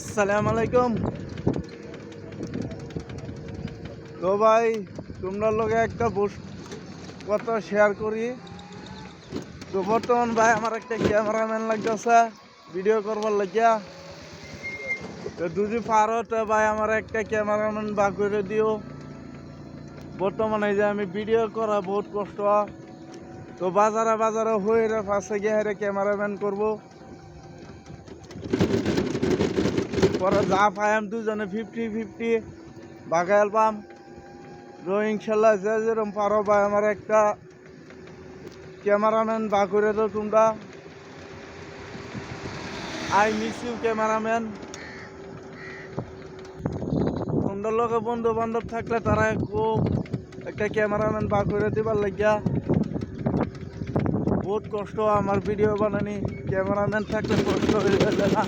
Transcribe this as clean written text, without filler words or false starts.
আসসালামু আলাইকুম। তো ভাই তোমরা লোকে একটা কথা শেয়ার করি। তো বর্তমান ভাই আমার একটা ক্যামেরাম্যান লাগতেছে ভিডিও করবার লাগিয়া। তো যদি পারো তো ভাই আমার একটা ক্যামেরাম্যান বা করে দিও। বর্তমানে যে আমি ভিডিও করা বহুত কষ্ট। তো বাজারে হয়ে ফাঁসে গিয়ে হেরে ক্যামেরাম্যান করবো। পরে যা পাই আমি দুজনে 50-50 বাগাইল পাম। তো ইনশাল্লাহ যে যেরকম পারো ভাই আমার একটা ক্যামেরাম্যান বা করে দাও তোমরা। I miss you cameraman. তোমরা লোকে বন্ধু বান্ধব থাকলে তারা একটা ক্যামেরাম্যান বা করে দিবার লাগিয়া। বহুত কষ্ট আমার ভিডিও বানানি, ক্যামেরাম্যান থাকলে কষ্ট হয়ে যায় না।